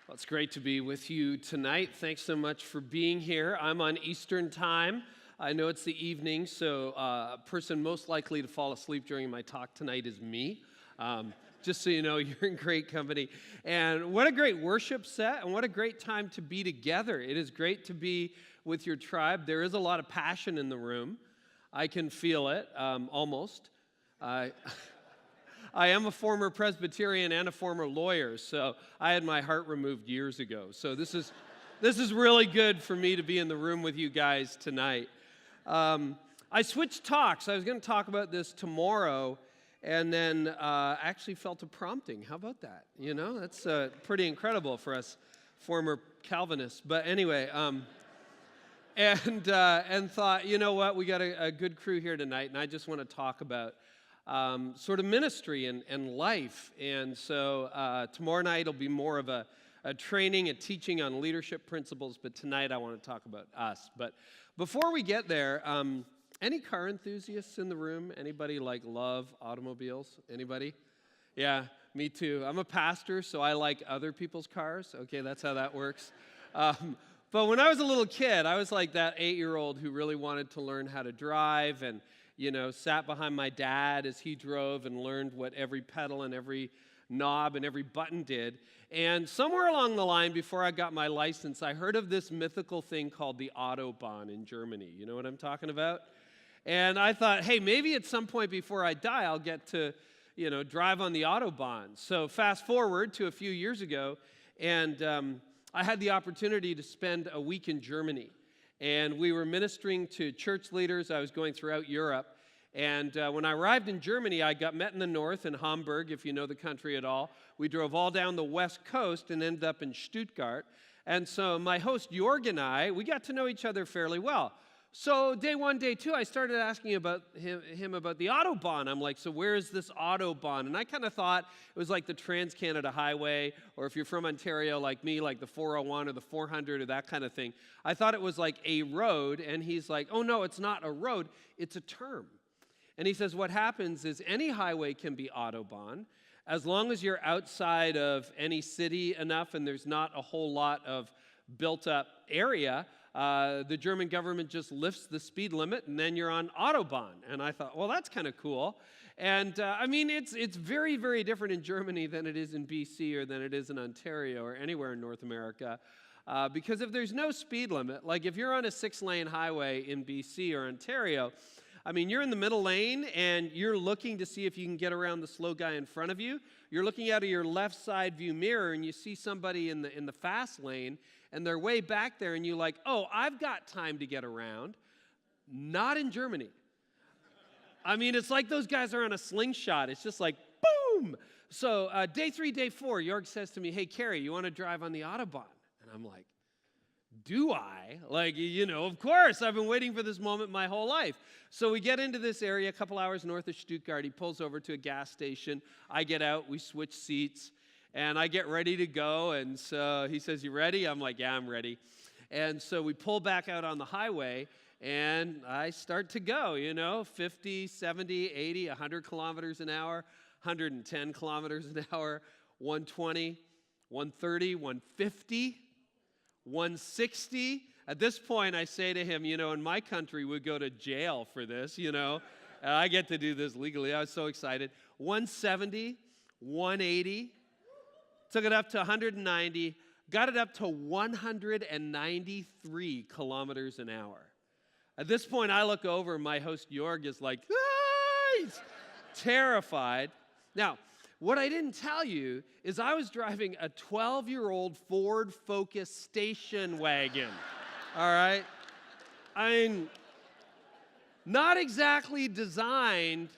Well, it's great to be with you tonight. Thanks so much for being here. I'm on Eastern Time. I know it's the evening, so a person most likely to fall asleep during my talk tonight is me. Just so you know, you're in great company. And what a great worship set, and what a great time to be together. It is great to be with your tribe. There is a lot of passion in the room. I can feel it, almost. I am a former Presbyterian and a former lawyer, so I had my heart removed years ago. So this is really good for me to be in the room with you guys tonight. I switched talks. I was going to talk about this tomorrow, and then actually felt a prompting. How about that? You know, that's pretty incredible for us former Calvinists. But anyway, and thought, you know what, we got a good crew here tonight, and I just want to talk about sort of ministry and life. And so tomorrow night will be more of a training, a teaching on leadership principles, but tonight I want to talk about us. But before we get there, any car enthusiasts in the room? Anybody love automobiles? Anybody? Yeah, me too. I'm a pastor, so I like other people's cars. Okay, that's how that works. But when I was a little kid, I was like that 8-year-old who really wanted to learn how to drive and sat behind my dad as he drove and learned what every pedal and every knob and every button did. And somewhere along the line, before I got my license, I heard of this mythical thing called the Autobahn in Germany. You know what I'm talking about? And I thought, hey, maybe at some point before I die, I'll get to, drive on the Autobahn. So fast forward to a few years ago, and I had the opportunity to spend a week in Germany. And we were ministering to church leaders. I was going throughout Europe. And when I arrived in Germany, I got met in the north in Hamburg, if you know the country at all. We drove all down the west coast and ended up in Stuttgart. And so my host, Jorg, and I, we got to know each other fairly well. So day one, day two, I started asking about him about the Autobahn. I'm like, so where is this Autobahn? And I kind of thought it was like the Trans-Canada Highway, or if you're from Ontario like me, like the 401 or the 400 or that kind of thing. I thought it was like a road, and he's like, oh no, it's not a road, it's a term. And he says what happens is any highway can be Autobahn, as long as you're outside of any city enough and there's not a whole lot of built-up area. The German government just lifts the speed limit, and then you're on Autobahn. And I thought, well, that's kind of cool. And it's very, very different in Germany than it is in BC or than it is in Ontario or anywhere in North America. Because if there's no speed limit, like if you're on a 6-lane highway in BC or Ontario, you're in the middle lane, and you're looking to see if you can get around the slow guy in front of you. You're looking out of your left side view mirror, and you see somebody in the fast lane, and they're way back there, and you're like, oh, I've got time to get around. Not in Germany. It's like those guys are on a slingshot. It's just like, boom! So day 3, day 4, Jorg says to me, hey, Carey, you want to drive on the Autobahn? And I'm like, do I? Of course. I've been waiting for this moment my whole life. So we get into this area a couple hours north of Stuttgart. He pulls over to a gas station. I get out. We switch seats. And I get ready to go. And so he says, you ready? I'm like, yeah, I'm ready. And so we pull back out on the highway. And I start to go, 50, 70, 80, 100 kilometers an hour, 110 kilometers an hour, 120, 130, 150. 160. At this point, I say to him, in my country, we'd go to jail for this, and I get to do this legally. I was so excited. 170, 180, took it up to 190, got it up to 193 kilometers an hour. At this point, I look over, my host, Jorg, is like, ah! He's terrified. Now, what I didn't tell you is I was driving a 12-year-old Ford Focus station wagon, all right? Not exactly designed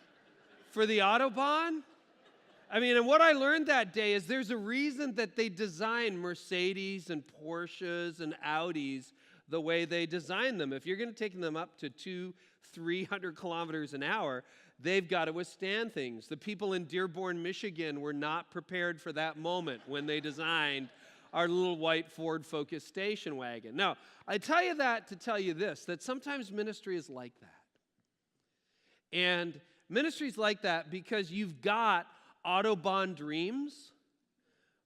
for the Autobahn. And what I learned that day is there's a reason that they design Mercedes and Porsches and Audis the way they design them. If you're going to take them up to 200-300 kilometers an hour, they've got to withstand things. The people in Dearborn, Michigan were not prepared for that moment when they designed our little white Ford Focus station wagon. Now, I tell you that to tell you this, that sometimes ministry is like that. And ministry is like that because you've got Autobahn dreams,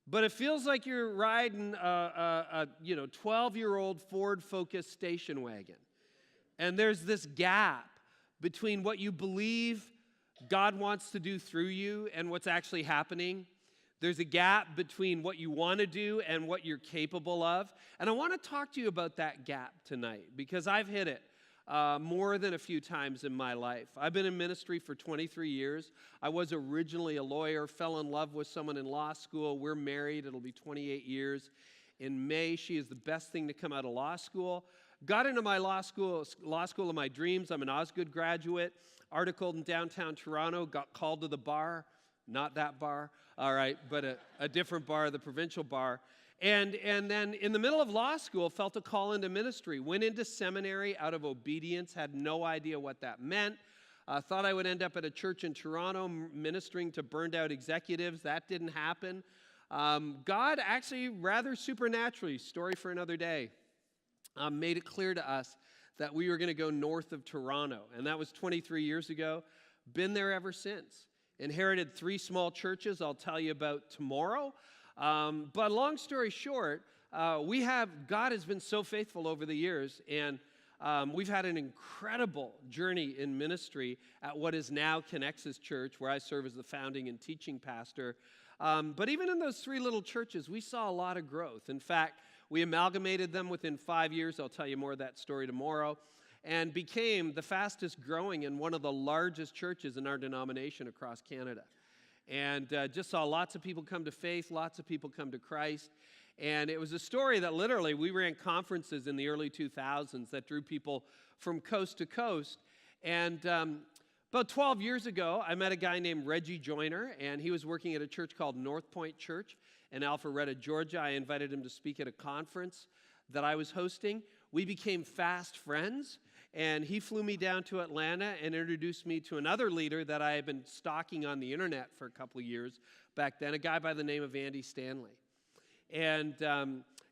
but it feels like you're riding a 12-year-old Ford Focus station wagon. And there's this gap between what you believe God wants to do through you and what's actually happening. There's a gap between what you want to do and what you're capable of. And I want to talk to you about that gap tonight because I've hit it more than a few times in my life. I've been in ministry for 23 years. I was originally a lawyer, fell in love with someone in law school. We're married. It'll be 28 years. In May, she is the best thing to come out of law school. Got into my law school of my dreams. I'm an Osgood graduate, articled in downtown Toronto, got called to the bar. Not that bar, all right, but a different bar, the provincial bar. And then in the middle of law school, felt a call into ministry. Went into seminary out of obedience, had no idea what that meant. Thought I would end up at a church in Toronto ministering to burned out executives. That didn't happen. God actually rather supernaturally, story for another day, made it clear to us that we were going to go north of Toronto. And that was 23 years ago. Been there ever since. Inherited 3 small churches I'll tell you about tomorrow. But long story short, God has been so faithful over the years, and we've had an incredible journey in ministry at what is now Connexus Church, where I serve as the founding and teaching pastor. But even in those 3 little churches, we saw a lot of growth. In fact, we amalgamated them within 5 years. I'll tell you more of that story tomorrow. And became the fastest growing and one of the largest churches in our denomination across Canada. And just saw lots of people come to faith, lots of people come to Christ. And it was a story that literally we ran conferences in the early 2000s that drew people from coast to coast. And about 12 years ago, I met a guy named Reggie Joyner, and he was working at a church called North Point Church in Alpharetta, Georgia. I invited him to speak at a conference that I was hosting. We became fast friends. And he flew me down to Atlanta and introduced me to another leader that I had been stalking on the internet for a couple of years back then, a guy by the name of Andy Stanley. And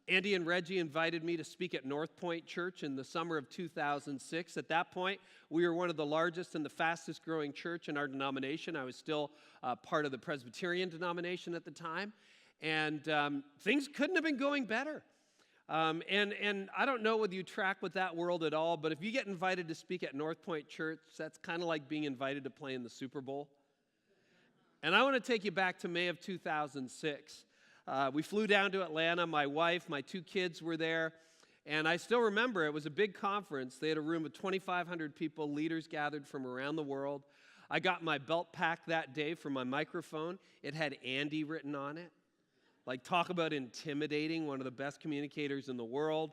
Andy and Reggie invited me to speak at North Point Church in the summer of 2006. At that point, we were one of the largest and the fastest growing church in our denomination. I was still part of the Presbyterian denomination at the time. And things couldn't have been going better. And I don't know whether you track with that world at all, but if you get invited to speak at North Point Church, that's kind of like being invited to play in the Super Bowl. And I want to take you back to May of 2006. We flew down to Atlanta. My wife, my 2 kids were there. And I still remember it was a big conference. They had a room of 2,500 people, leaders gathered from around the world. I got my belt pack that day for my microphone. It had Andy written on it. Like, talk about intimidating, one of the best communicators in the world.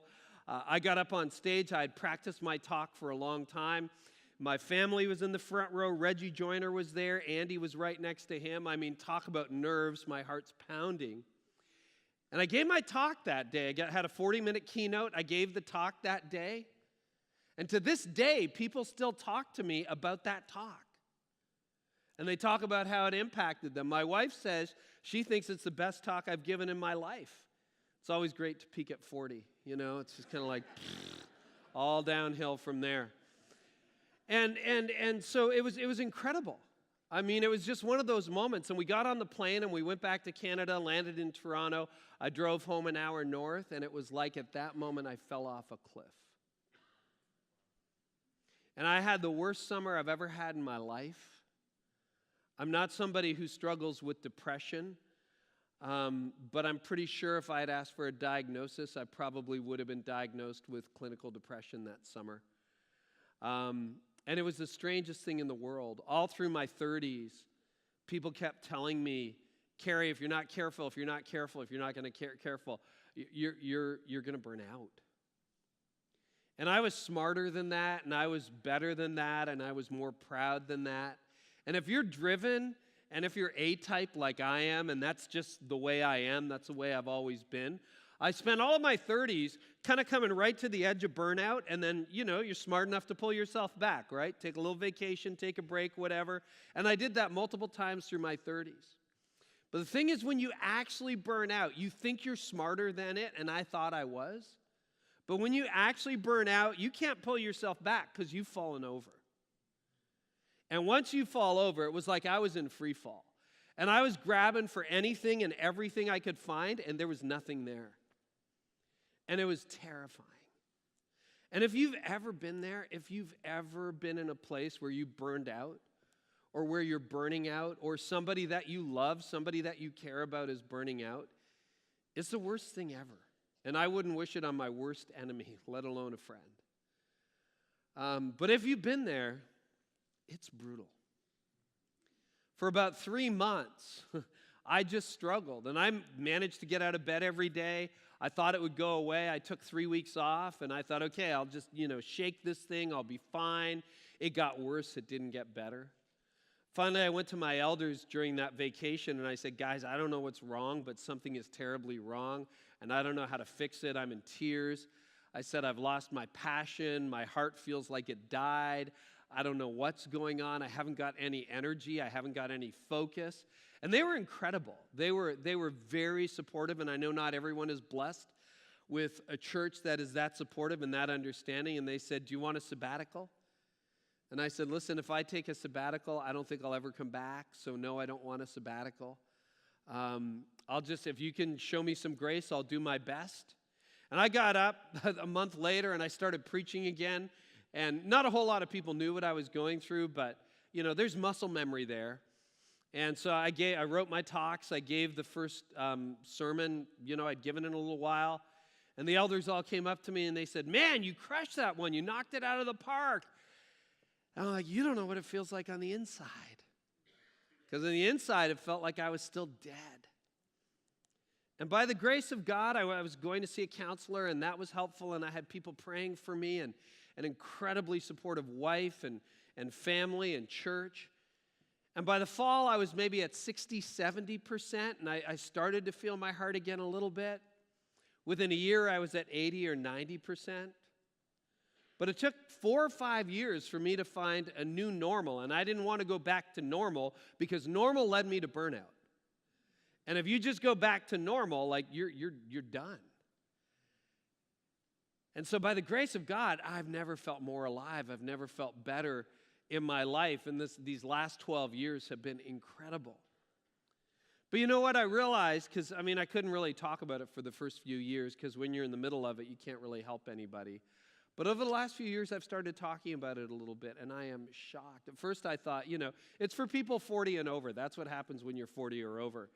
I got up on stage. I had practiced my talk for a long time. My family was in the front row. Reggie Joyner was there. Andy was right next to him. I mean, talk about nerves. My heart's pounding. And I gave my talk that day. I had a 40-minute keynote. I gave the talk that day. And to this day, people still talk to me about that talk. And they talk about how it impacted them. My wife says she thinks it's the best talk I've given in my life. It's always great to peak at 40, you know. It's just kind of like all downhill from there. And so it was incredible. I mean, it was just one of those moments. And we got on the plane and we went back to Canada, landed in Toronto. I drove home an hour north, and it was like at that moment I fell off a cliff. And I had the worst summer I've ever had in my life. I'm not somebody who struggles with depression, but I'm pretty sure if I had asked for a diagnosis, I probably would have been diagnosed with clinical depression that summer. And it was the strangest thing in the world. All through my 30s, people kept telling me, Carey, if you're not careful, if you're not going to careful, you're going to burn out. And I was smarter than that, and I was better than that, and I was more proud than that. And if you're driven, and if you're A-type like I am, and that's just the way I am, that's the way I've always been, I spent all of my 30s kind of coming right to the edge of burnout, and then, you know, you're smart enough to pull yourself back, right? Take a little vacation, take a break, whatever. And I did that multiple times through my 30s. But the thing is, when you actually burn out, you think you're smarter than it, and I thought I was. But when you actually burn out, you can't pull yourself back because you've fallen over. And once you fall over, it was like I was in free fall. And I was grabbing for anything and everything I could find, and there was nothing there. And it was terrifying. And if you've ever been there, if you've ever been in a place where you burned out, or where you're burning out, or somebody that you love, somebody that you care about is burning out, it's the worst thing ever. And I wouldn't wish it on my worst enemy, let alone a friend. But if you've been there, it's brutal. For about 3 months, I just struggled. And I managed to get out of bed every day. I thought it would go away. I took 3 weeks off, and I thought, okay, I'll just, shake this thing. I'll be fine. It got worse. It didn't get better. Finally, I went to my elders during that vacation, and I said, guys, I don't know what's wrong, but something is terribly wrong, and I don't know how to fix it. I'm in tears. I said, I've lost my passion. My heart feels like it died. I don't know what's going on. I haven't got any energy. I haven't got any focus. And they were incredible. They were very supportive, and I know not everyone is blessed with a church that is that supportive and that understanding. And they said, do you want a sabbatical? And I said, listen, if I take a sabbatical, I don't think I'll ever come back. So no, I don't want a sabbatical. If you can show me some grace, I'll do my best. And I got up a month later, and I started preaching again. And not a whole lot of people knew what I was going through, but, there's muscle memory there. And so I wrote my talks. I gave the first sermon, I'd given it a little while. And the elders all came up to me, and they said, man, you crushed that one. You knocked it out of the park. And I'm like, you don't know what it feels like on the inside. Because on the inside, it felt like I was still dead. And by the grace of God, I was going to see a counselor, and that was helpful, and I had people praying for me, and an incredibly supportive wife and family and church. And by the fall, I was maybe at 60, 70%, and I started to feel my heart again a little bit. Within a year, I was at 80 or 90%. But it took 4 or 5 years for me to find a new normal, and I didn't want to go back to normal because normal led me to burnout. And if you just go back to normal, you're done. And so by the grace of God, I've never felt more alive. I've never felt better in my life, and these last 12 years have been incredible. But you know what I realized, because, I couldn't really talk about it for the first few years, because when you're in the middle of it, you can't really help anybody. But over the last few years, I've started talking about it a little bit, and I am shocked. At first, I thought, it's for people 40 and over. That's what happens when you're 40 or over.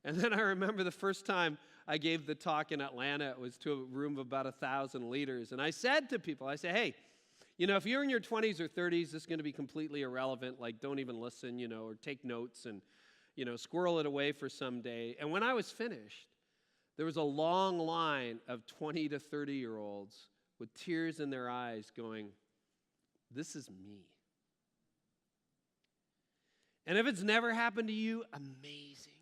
And then I remember the first time I gave the talk in Atlanta, it was to a room of about 1,000 leaders. And I said to people, hey, if you're in your 20s or 30s, this is going to be completely irrelevant. Don't even listen, or take notes and, squirrel it away for someday. And when I was finished, there was a long line of 20 to 30-year-olds with tears in their eyes going, this is me. And if it's never happened to you, amazing.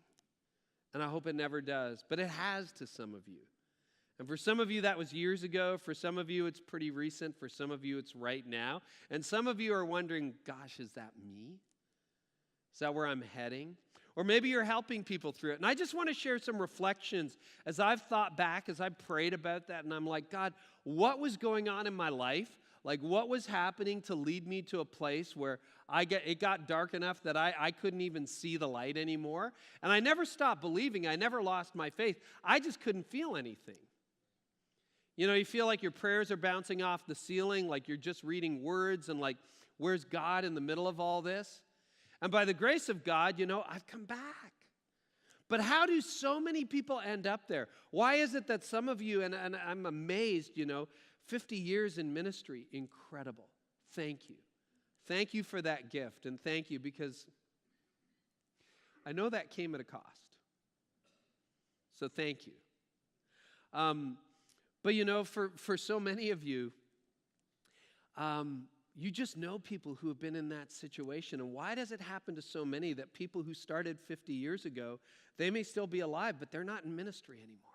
And I hope it never does. But it has to some of you. And for some of you, that was years ago. For some of you, it's pretty recent. For some of you, it's right now. And some of you are wondering, gosh, is that me? Is that where I'm heading? Or maybe you're helping people through it. And I just want to share some reflections as I've thought back, as I prayed about that. And I'm like, God, what was going on in my life? What was happening to lead me to a place where it got dark enough that I couldn't even see the light anymore? And I never stopped believing. I never lost my faith. I just couldn't feel anything. You feel like your prayers are bouncing off the ceiling, like you're just reading words, and where's God in the middle of all this? And by the grace of God, I've come back. But how do so many people end up there? Why is it that some of you, and I'm amazed, 50 years in ministry, incredible. Thank you. Thank you for that gift, and thank you because I know that came at a cost. So thank you. But for so many of you, you just know people who have been in that situation. And why does it happen to so many that people who started 50 years ago, they may still be alive, but they're not in ministry anymore?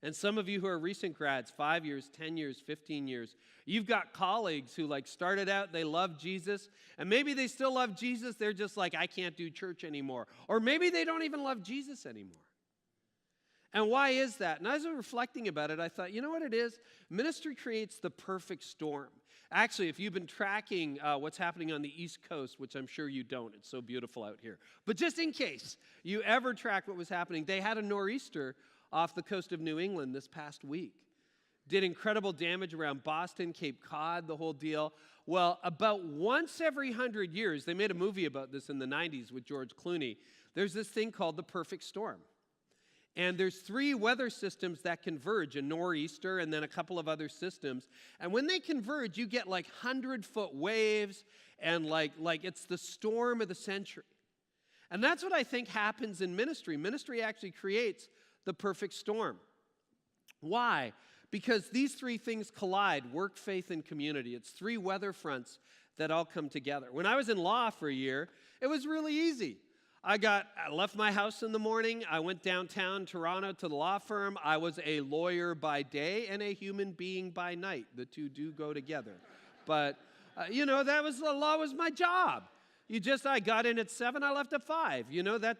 And some of you who are recent grads, 5 years, 10 years, 15 years, you've got colleagues who started out, they love Jesus, and maybe they still love Jesus, they're just I can't do church anymore. Or maybe they don't even love Jesus anymore. And why is that? And as I was reflecting about it, I thought, you know what it is? Ministry creates the perfect storm. Actually, if you've been tracking what's happening on the East Coast, which I'm sure you don't, it's so beautiful out here. But just in case you ever tracked what was happening, they had a nor'easter off the coast of New England this past week. Did incredible damage around Boston, Cape Cod, the whole deal. Well, about once every 100 years, they made a movie about this in the 90s with George Clooney, there's this thing called the perfect storm. And there's 3 weather systems that converge, a nor'easter and then a couple of other systems. And when they converge, you get like 100-foot waves and like it's the storm of the century. And that's what I think happens in ministry. Ministry actually creates the perfect storm. Why? Because these 3 things collide, work, faith, and community. It's 3 weather fronts that all come together. When I was in law for a year, it was really easy. I left my house in the morning. I went downtown Toronto to the law firm. I was a lawyer by day and a human being by night. The two do go together. But, the law was my job. I got in at 7, I left at 5.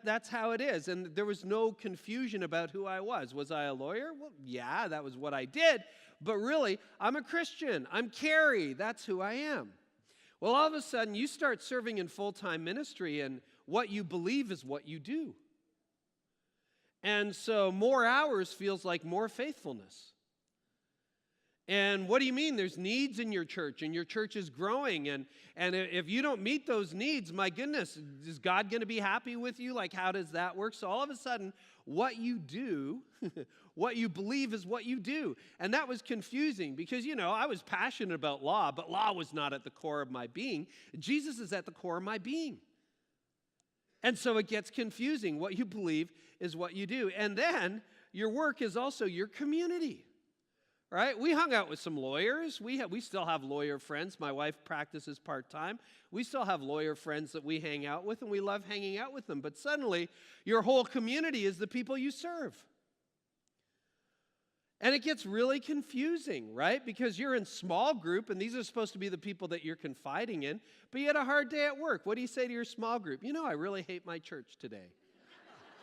That's how it is. And there was no confusion about who I was. Was I a lawyer? Well, yeah, that was what I did. But really, I'm a Christian. I'm Carey. That's who I am. Well, all of a sudden, you start serving in full-time ministry, and what you believe is what you do. And so more hours feels like more faithfulness. And what do you mean? There's needs in your church, and your church is growing. And if you don't meet those needs, my goodness, is God going to be happy with you? Like, how does that work? So all of a sudden, what you do, what you believe is what you do. And that was confusing because, I was passionate about law, but law was not at the core of my being. Jesus is at the core of my being. And so it gets confusing. What you believe is what you do. And then your work is also your community. Right? We hung out with some lawyers. We still have lawyer friends. My wife practices part-time. We still have lawyer friends that we hang out with, and we love hanging out with them. But suddenly, your whole community is the people you serve. And it gets really confusing, right? Because you're in small group, and these are supposed to be the people that you're confiding in, but you had a hard day at work. What do you say to your small group? I really hate my church today.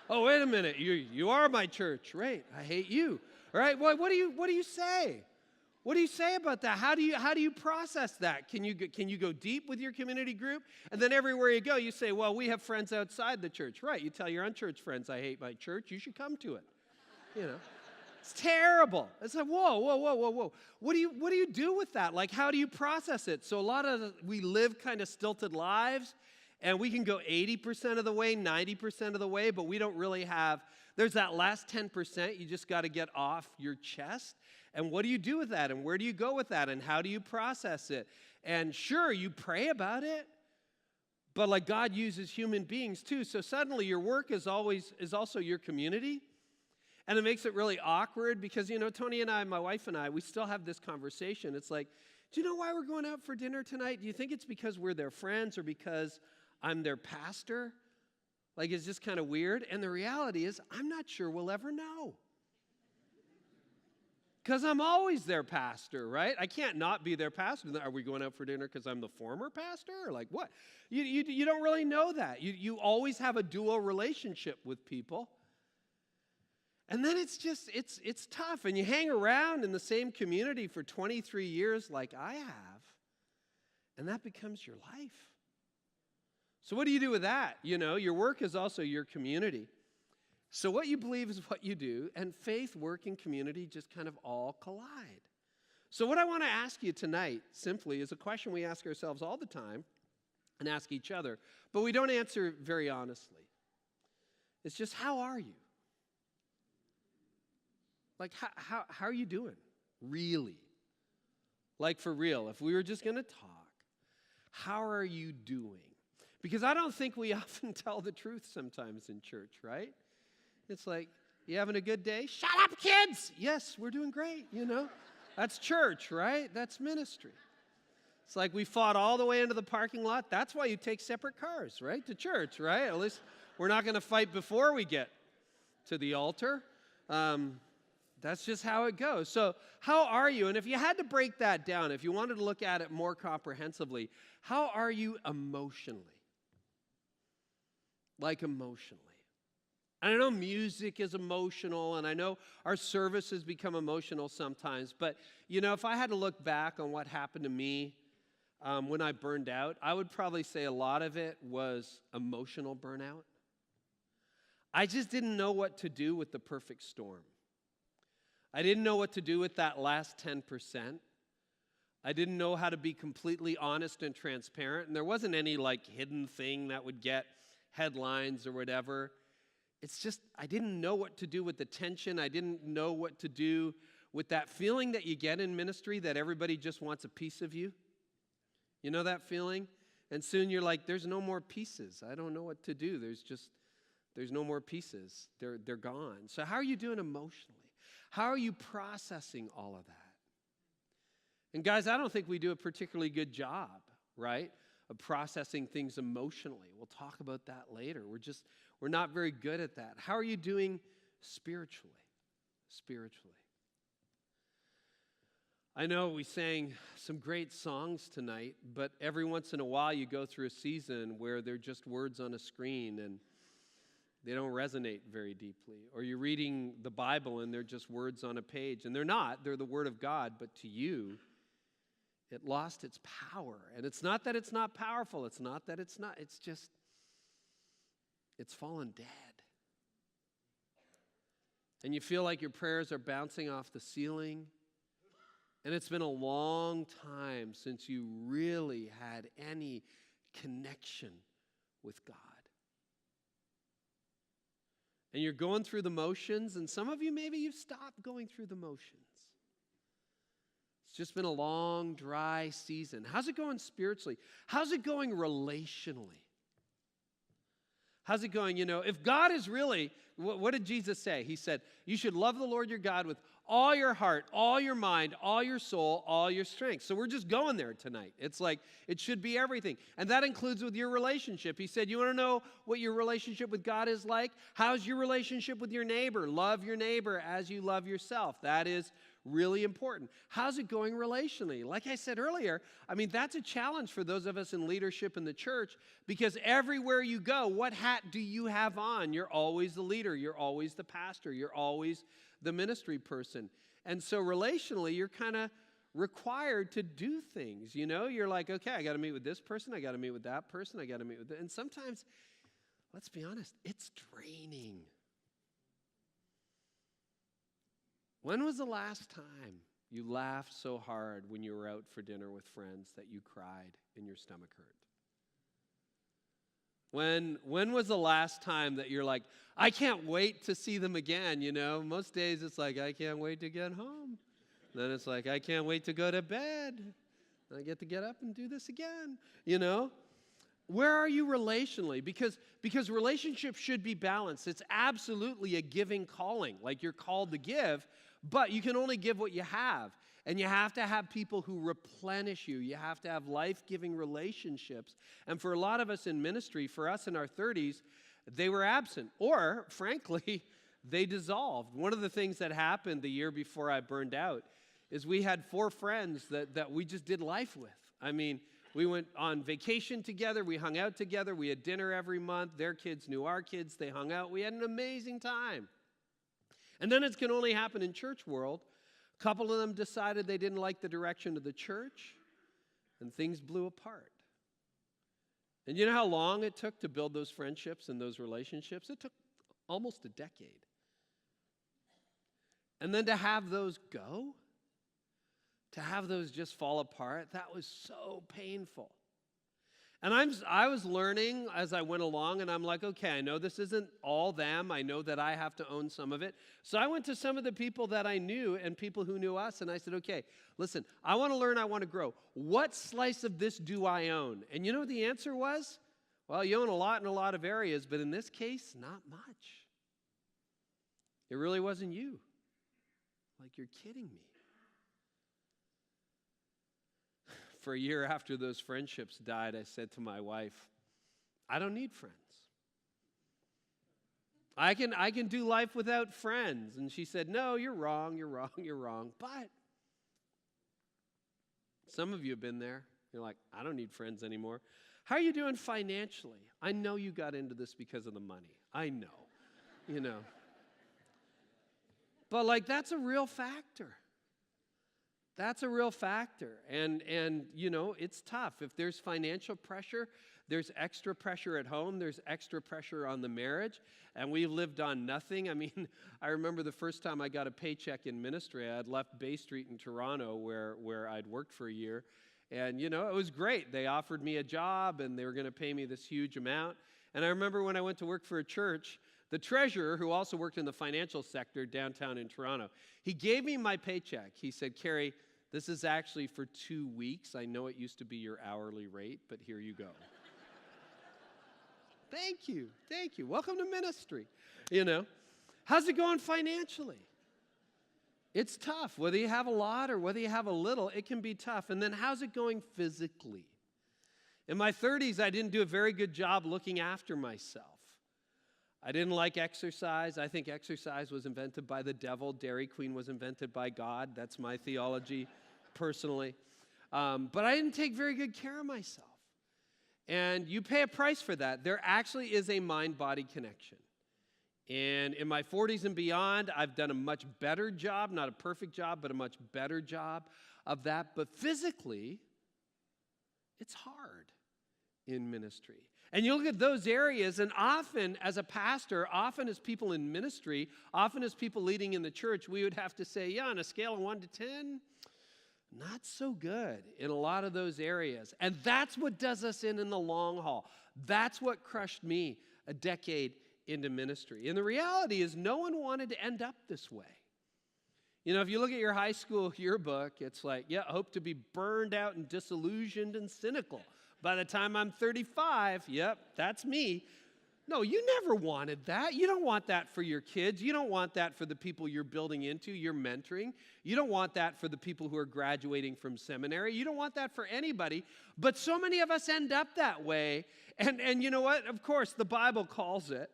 Oh, wait a minute. You are my church. Right. I hate you. All right. Well, what do you say? What do you say about that? How do you process that? Can you go deep with your community group? And then everywhere you go, you say, well, we have friends outside the church. Right. You tell your unchurched friends, I hate my church. You should come to it. It's terrible. It's like, whoa. What do you do with that? Like, how do you process it? So we live kind of stilted lives, and we can go 80% of the way, 90% of the way, but we don't really have, there's that last 10% you just got to get off your chest. And what do you do with that? And where do you go with that? And how do you process it? And sure, you pray about it, but like God uses human beings too. So suddenly your work is also your community. And it makes it really awkward because, Tony and I, my wife and I, we still have this conversation. It's like, do you know why we're going out for dinner tonight? Do you think it's because we're their friends or because I'm their pastor? Like, it's just kind of weird. And the reality is, I'm not sure we'll ever know. Because I'm always their pastor, right? I can't not be their pastor. Are we going out for dinner because I'm the former pastor? Or like what? You don't really know that. You always have a dual relationship with people. And then it's tough. And you hang around in the same community for 23 years like I have, and that becomes your life. So what do you do with that? Your work is also your community. So what you believe is what you do, and faith, work, and community just kind of all collide. So what I want to ask you tonight simply is a question we ask ourselves all the time and ask each other, but we don't answer very honestly. It's just, how are you? Like, how are you doing? Really? Like, for real, if we were just going to talk, how are you doing? Because I don't think we often tell the truth sometimes in church, right? It's like, you having a good day? Shut up, kids! Yes, we're doing great, That's church, right? That's ministry. It's like we fought all the way into the parking lot. That's why you take separate cars, right, to church, right? At least we're not going to fight before we get to the altar. That's just how it goes. So how are you? And if you had to break that down, if you wanted to look at it more comprehensively, how are you emotionally? Like emotionally. And I know music is emotional, and I know our services become emotional sometimes, but, if I had to look back on what happened to me when I burned out, I would probably say a lot of it was emotional burnout. I just didn't know what to do with the perfect storm. I didn't know what to do with that last 10%. I didn't know how to be completely honest and transparent, and there wasn't any hidden thing that would get headlines or whatever. It's just, I didn't know what to do with the tension. I didn't know what to do with that feeling that you get in ministry that everybody just wants a piece of you. You know that feeling? And soon you're like, there's no more pieces. I don't know what to do. There's no more pieces. They're gone. So how are you doing emotionally? How are you processing all of that? And guys, I don't think we do a particularly good job, right, of processing things emotionally. We'll talk about that later. We're not very good at that. How are you doing spiritually? Spiritually. I know we sang some great songs tonight, but every once in a while you go through a season where they're just words on a screen and they don't resonate very deeply. Or you're reading the Bible and they're just words on a page. And they're not. They're the Word of God, but to you, it lost its power. And it's not that it's not powerful. It's not that it's not. It's just, it's fallen dead. And you feel like your prayers are bouncing off the ceiling. And it's been a long time since you really had any connection with God. And you're going through the motions, and some of you, maybe you've stopped going through the motions. It's just been a long, dry season. How's it going spiritually? How's it going relationally? How's it going? If God is really, what did Jesus say? He said, you should love the Lord your God with all your heart, all your mind, all your soul, all your strength. So we're just going there tonight. It's like, it should be everything. And that includes with your relationship. He said, you want to know what your relationship with God is like? How's your relationship with your neighbor? Love your neighbor as you love yourself. That is really important. How's it going relationally? Like I said earlier, that's a challenge for those of us in leadership in the church, because everywhere you go, what hat do you have on? You're always the leader. You're always the pastor. You're always the ministry person. And so relationally, you're kind of required to do things. You're like, okay, I got to meet with this person. I got to meet with that person. I got to meet with that. And sometimes, let's be honest, it's draining. When was the last time you laughed so hard when you were out for dinner with friends that you cried and your stomach hurt? When was the last time that you're like, I can't wait to see them again, Most days it's like, I can't wait to get home. Then it's like, I can't wait to go to bed. I get to get up and do this again, Where are you relationally? Because relationships should be balanced. It's absolutely a giving calling. Like, you're called to give, but you can only give what you have. And you have to have people who replenish you. You have to have life-giving relationships. And for a lot of us in ministry, for us in our 30s, they were absent. Or, frankly, they dissolved. One of the things that happened the year before I burned out is we had 4 friends that we just did life with. We went on vacation together. We hung out together. We had dinner every month. Their kids knew our kids. They hung out. We had an amazing time. And then it can only happen in church world. A couple of them decided they didn't like the direction of the church, and things blew apart. And you know how long it took to build those friendships and those relationships? It took almost a decade. And then to have those go, to have those just fall apart, that was so painful. And I was learning as I went along, and I'm like, okay, I know this isn't all them. I know that I have to own some of it. So I went to some of the people that I knew and people who knew us, and I said, okay, listen, I want to learn, I want to grow. What slice of this do I own? And you know what the answer was? Well, you own a lot in a lot of areas, but in this case, not much. It really wasn't you. Like, you're kidding me. For a year after those friendships died, I said to my wife, I don't need friends. I can do life without friends. And she said, no, you're wrong, you're wrong, you're wrong. But some of you have been there. You're like, I don't need friends anymore. How are you doing financially? I know you got into this because of the money. I know. you know. But like, that's a real factor. That's a real factor. And you know, it's tough. If there's financial pressure, there's extra pressure at home, there's extra pressure on the marriage, and we've lived on nothing. I mean, I remember the first time I got a paycheck in ministry, I had left Bay Street in Toronto where I'd worked for a year. And, you know, it was great. They offered me a job, and they were going to pay me this huge amount. And I remember when I went to work for a church, the treasurer, who also worked in the financial sector downtown in Toronto, he gave me my paycheck. He said, "Carey, this is actually for 2 weeks. I know it used to be your hourly rate, but here you go." Thank you. Thank you. Welcome to ministry. You know, how's it going financially? It's tough. Whether you have a lot or whether you have a little, it can be tough. And then how's it going physically? In my 30s, I didn't do a very good job looking after myself. I didn't like exercise. I think exercise was invented by the devil. Dairy Queen was invented by God. That's my theology personally. But I didn't take very good care of myself. And you pay a price for that. There actually is a mind-body connection. And in my 40s and beyond, I've done a much better job, not a perfect job, but a much better job of that. But physically, it's hard in ministry. And you look at those areas, and often as a pastor, often as people in ministry, often as people leading in the church, we would have to say, yeah, on a scale of 1 to 10, not so good in a lot of those areas. And that's what does us in the long haul. That's what crushed me a decade into ministry. And the reality is no one wanted to end up this way. You know, if you look at your high school yearbook, it's like, yeah, hope to be burned out and disillusioned and cynical. By the time I'm 35, yep, that's me. No, you never wanted that. You don't want that for your kids. You don't want that for the people you're building into, you're mentoring. You don't want that for the people who are graduating from seminary. You don't want that for anybody. But so many of us end up that way. And you know what? Of course, the Bible calls it.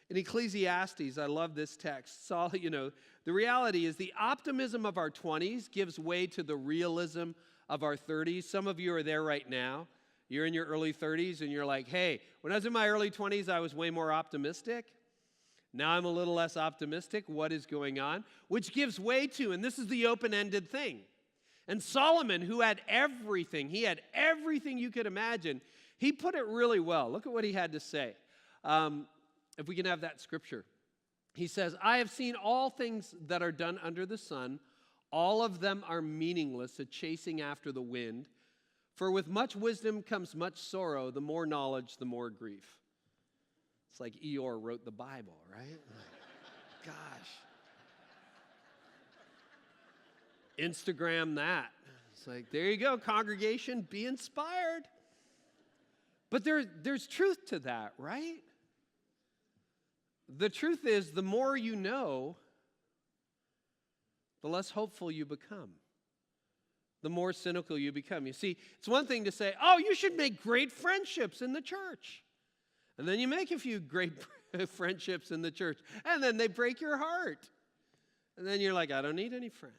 In Ecclesiastes, I love this text. You know, the reality is the optimism of our 20s gives way to the realism of our 30s. Some of you are there right now. You're in your early 30s, and you're like, hey, when I was in my early 20s, I was way more optimistic. Now I'm a little less optimistic. What is going on? Which gives way to, and this is the open-ended thing. And Solomon, who had everything, he had everything you could imagine, he put it really well. Look at what he had to say. If we can have that scripture. He says, I have seen all things that are done under the sun. All of them are meaningless, a chasing after the wind. For with much wisdom comes much sorrow. The more knowledge, the more grief. It's like Eeyore wrote the Bible, right? Gosh. Instagram that. It's like, there you go, congregation, be inspired. But there's truth to that, right? The truth is, the more you know, the less hopeful you become. The more cynical you become. You see, it's one thing to say, oh, you should make great friendships in the church. And then you make a few great friendships in the church, and then they break your heart. And then you're like, I don't need any friends,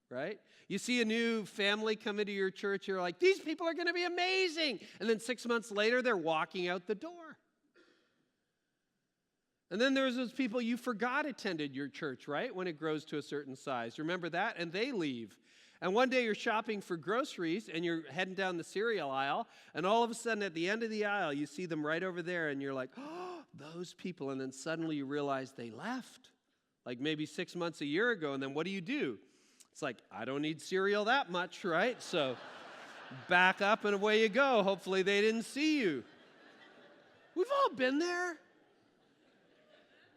right? You see a new family come into your church, you're like, these people are going to be amazing. And then 6 months later, they're walking out the door. And then there's those people you forgot attended your church, right? When it grows to a certain size. Remember that? And they leave. And one day you're shopping for groceries and you're heading down the cereal aisle, and all of a sudden at the end of the aisle, you see them right over there, and you're like, oh, those people. And then suddenly you realize they left, like maybe 6 months, a year ago. And then what do? It's like, I don't need cereal that much, right? So back up and away you go. Hopefully they didn't see you. We've all been there.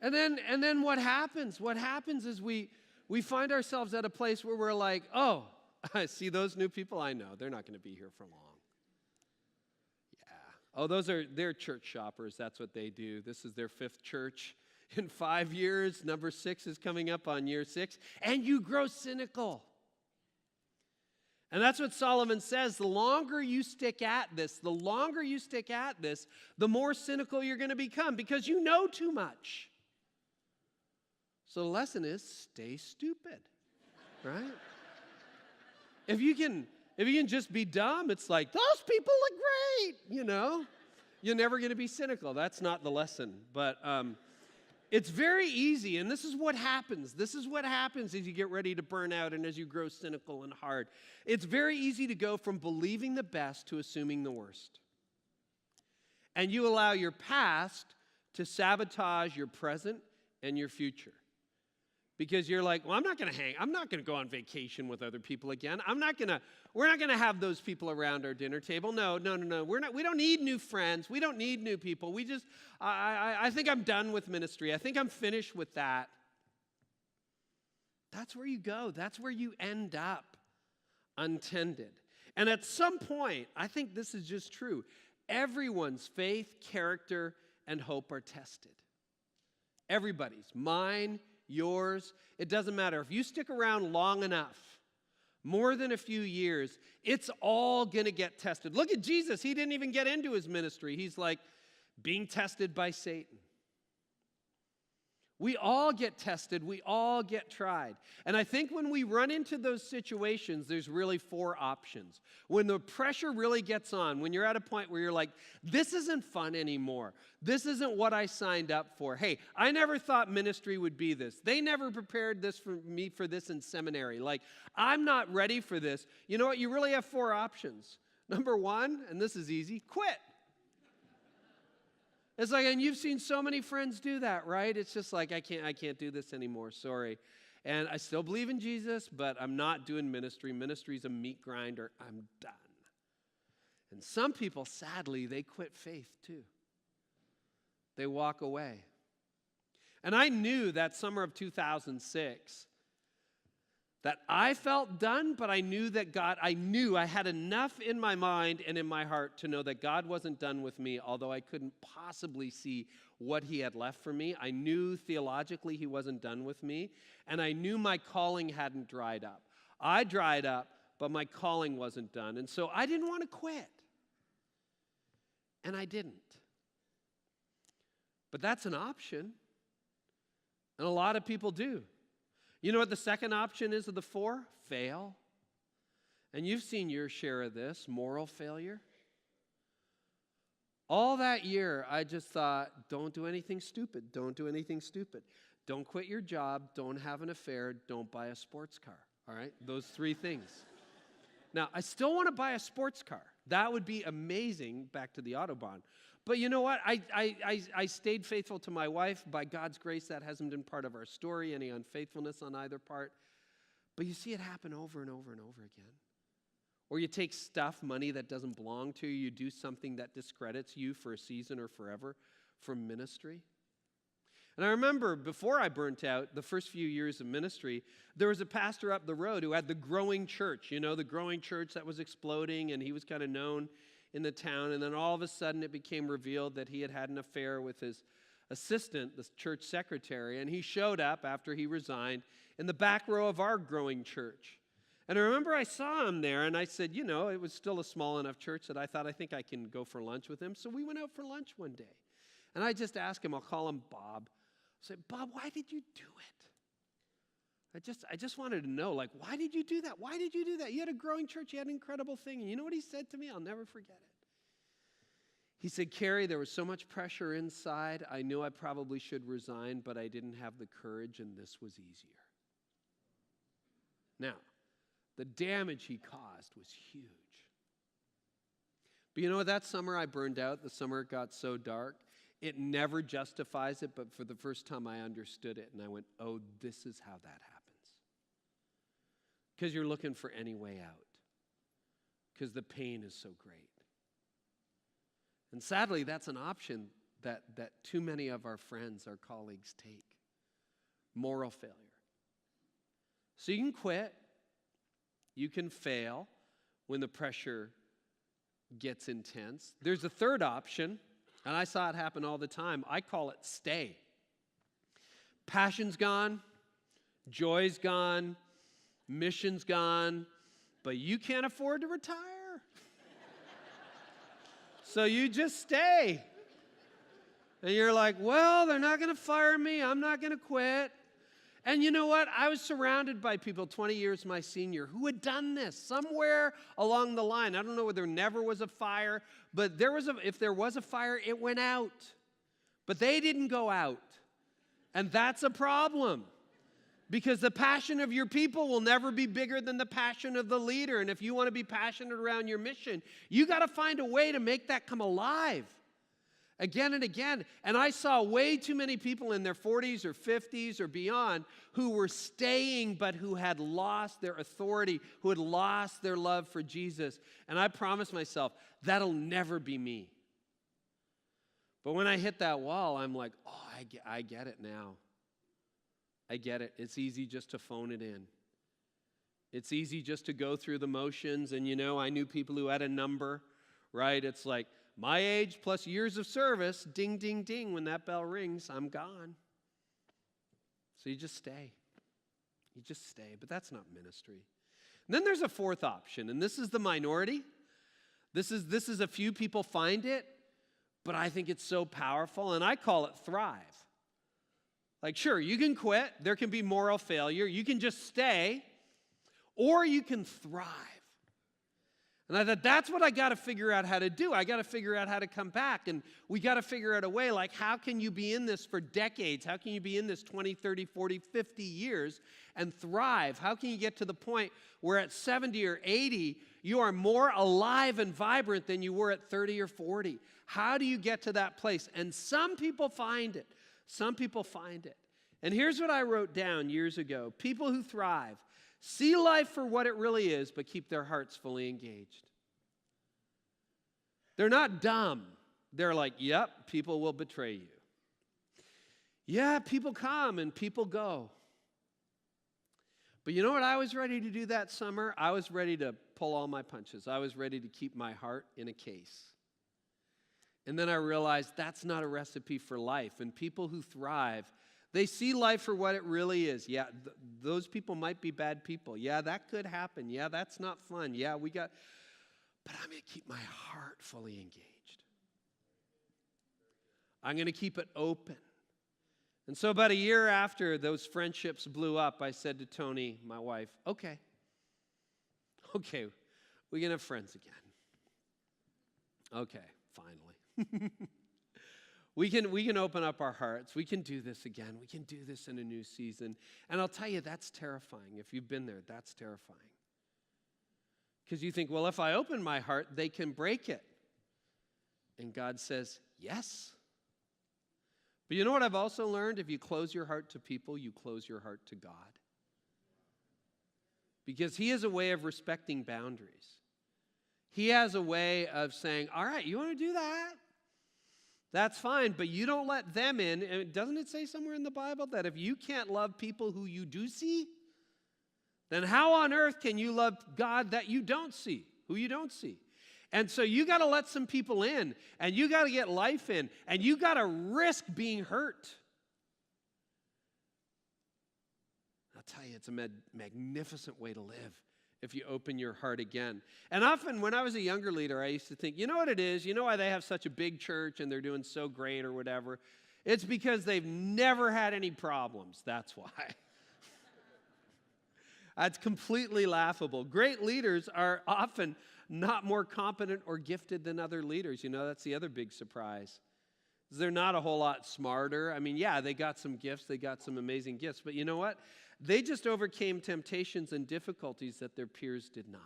And then what happens? What happens is we find ourselves at a place where we're like, oh, I see those new people I know. They're not going to be here for long. Yeah. Oh, they're church shoppers. That's what they do. This is their 5th church in 5 years. Number 6 is coming up on year 6. And you grow cynical. And that's what Solomon says. The longer you stick at this, the more cynical you're going to become because you know too much. So the lesson is stay stupid, right? If you can just be dumb, it's like, those people look great, you know. You're never going to be cynical. That's not the lesson. But It's very easy, and this is what happens. This is what happens as you get ready to burn out and as you grow cynical and hard. It's very easy to go from believing the best to assuming the worst. And you allow your past to sabotage your present and your future. Because you're like, well, I'm not going to go on vacation with other people again. We're not going to have those people around our dinner table. No. We don't need new friends. We don't need new people. I think I'm done with ministry. I think I'm finished with that. That's where you go. That's where you end up, untended. And at some point, I think this is just true. Everyone's faith, character, and hope are tested. Everybody's. Mine, yours. It doesn't matter. If you stick around long enough, more than a few years, it's all going to get tested. Look at Jesus. He didn't even get into his ministry. He's like being tested by Satan. We all get tested. We all get tried. And I think when we run into those situations, there's really 4 options. When the pressure really gets on, when you're at a point where you're like, this isn't fun anymore. This isn't what I signed up for. Hey, I never thought ministry would be this. They never prepared this for me for this in seminary. Like, I'm not ready for this. You know what? You really have 4 options. Number 1, and this is easy, quit. It's like, and you've seen so many friends do that, right? It's just like, I can't do this anymore, sorry. And I still believe in Jesus, but I'm not doing ministry. Ministry's a meat grinder. I'm done. And some people, sadly, they quit faith too. They walk away. And I knew that summer of 2006 that I felt done, but I knew that I had enough in my mind and in my heart to know that God wasn't done with me, although I couldn't possibly see what he had left for me. I knew theologically he wasn't done with me, and I knew my calling hadn't dried up. I dried up, but my calling wasn't done, and so I didn't want to quit. And I didn't. But that's an option, and a lot of people do. You know what the second option is of the 4? Fail. And you've seen your share of this, moral failure. All that year, I just thought, don't do anything stupid. Don't do anything stupid. Don't quit your job. Don't have an affair. Don't buy a sports car. All right? Those 3 things. Now, I still want to buy a sports car. That would be amazing, back to the Autobahn. But you know what? I stayed faithful to my wife. By God's grace, that hasn't been part of our story, any unfaithfulness on either part. But you see it happen over and over and over again. Or you take stuff, money that doesn't belong to you. You do something that discredits you for a season or forever from ministry. And I remember before I burnt out, the first few years of ministry, there was a pastor up the road who had the growing church, you know, the growing church that was exploding, and he was kind of known in the town. And then all of a sudden it became revealed that he had had an affair with his assistant, the church secretary, and he showed up after he resigned in the back row of our growing church. And I remember I saw him there, and I said, you know, it was still a small enough church that I thought, I think I can go for lunch with him. So we went out for lunch one day. And I just asked him, I'll call him Bob. I said, Bob, why did you do it? I just wanted to know, like, why did you do that? Why did you do that? You had a growing church. You had an incredible thing. And you know what he said to me? I'll never forget it. He said, Carey, there was so much pressure inside. I knew I probably should resign, but I didn't have the courage, and this was easier. Now, the damage he caused was huge. But you know what? That summer I burned out. The summer it got so dark. It never justifies it, but for the first time I understood it, and I went, oh, this is how that happens. Because you're looking for any way out. Because the pain is so great. And sadly, that's an option that too many of our friends, our colleagues take. Moral failure. So you can quit. You can fail when the pressure gets intense. There's a third option, and I saw it happen all the time. I call it stay. Passion's gone. Joy's gone. Mission's gone. But you can't afford to retire. So you just stay. And you're like, well, they're not going to fire me. I'm not going to quit. And you know what? I was surrounded by people 20 years my senior who had done this somewhere along the line. I don't know whether there never was a fire, but if there was a fire, it went out. But they didn't go out. And that's a problem. Because the passion of your people will never be bigger than the passion of the leader. And if you want to be passionate around your mission, you got to find a way to make that come alive again and again. And I saw way too many people in their 40s or 50s or beyond who were staying but who had lost their authority, who had lost their love for Jesus. And I promised myself, that'll never be me. But when I hit that wall, I'm like, oh, I get it now. I get it. It's easy just to phone it in. It's easy just to go through the motions. And, I knew people who had a number, right? It's like, my age plus years of service, ding, ding, ding. When that bell rings, I'm gone. So you just stay. You just stay. But that's not ministry. And then there's a fourth option, and this is the minority. This is a few people find it, but I think it's so powerful, and I call it thrive. Like, sure, you can quit. There can be moral failure. You can just stay, or you can thrive. And I thought, that's what I got to figure out how to do. I got to figure out how to come back, and we got to figure out a way, like, how can you be in this for decades? How can you be in this 20, 30, 40, 50 years and thrive? How can you get to the point where at 70 or 80, you are more alive and vibrant than you were at 30 or 40? How do you get to that place? And some people find it. Some people find it. And here's what I wrote down years ago. People who thrive see life for what it really is, but keep their hearts fully engaged. They're not dumb. They're like, yep, people will betray you. Yeah, people come and people go. But you know what I was ready to do that summer? I was ready to pull all my punches. I was ready to keep my heart in a case. And then I realized that's not a recipe for life. And people who thrive, they see life for what it really is. Yeah, those people might be bad people. Yeah, that could happen. Yeah, that's not fun. Yeah, but I'm going to keep my heart fully engaged. I'm going to keep it open. And so about a year after those friendships blew up, I said to Tony, my wife, okay, we can have friends again. Okay, finally. We can open up our hearts. We can do this again. We can do this in a new season. And I'll tell you, that's terrifying. If you've been there, that's terrifying. Because you think, well, if I open my heart, they can break it. And God says, yes. But you know what I've also learned? If you close your heart to people, you close your heart to God. Because He has a way of respecting boundaries. He has a way of saying, all right, you want to do that? That's fine, but you don't let them in. And doesn't it say somewhere in the Bible that if you can't love people who you do see, then how on earth can you love God that you don't see, who you don't see? And so you got to let some people in, and you got to get life in, and you got to risk being hurt. I'll tell you, it's a magnificent way to live if you open your heart again. And often when I was a younger leader, I used to think, you know what it is? You know why they have such a big church and they're doing so great or whatever? It's because they've never had any problems. That's why. That's completely laughable. Great leaders are often not more competent or gifted than other leaders. You know, that's the other big surprise. They're not a whole lot smarter. I mean, yeah, they got some gifts. They got some amazing gifts. But you know what? They just overcame temptations and difficulties that their peers did not.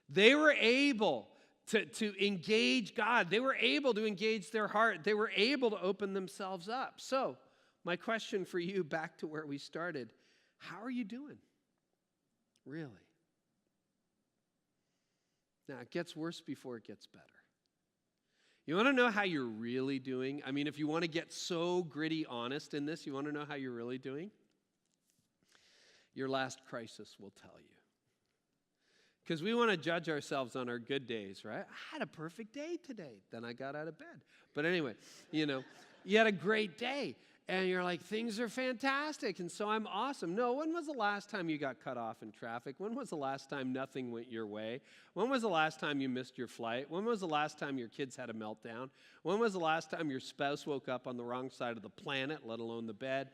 They were able to engage God. They were able to engage their heart. They were able to open themselves up. So, my question for you, back to where we started, how are you doing? Really? Now, it gets worse before it gets better. You want to know how you're really doing? I mean, if you want to get so gritty honest in this, you want to know how you're really doing? Your last crisis will tell you. Because we want to judge ourselves on our good days, right? I had a perfect day today. Then I got out of bed. But anyway, you had a great day. And you're like, things are fantastic, and so I'm awesome. No, when was the last time you got cut off in traffic? When was the last time nothing went your way? When was the last time you missed your flight? When was the last time your kids had a meltdown? When was the last time your spouse woke up on the wrong side of the planet, let alone the bed?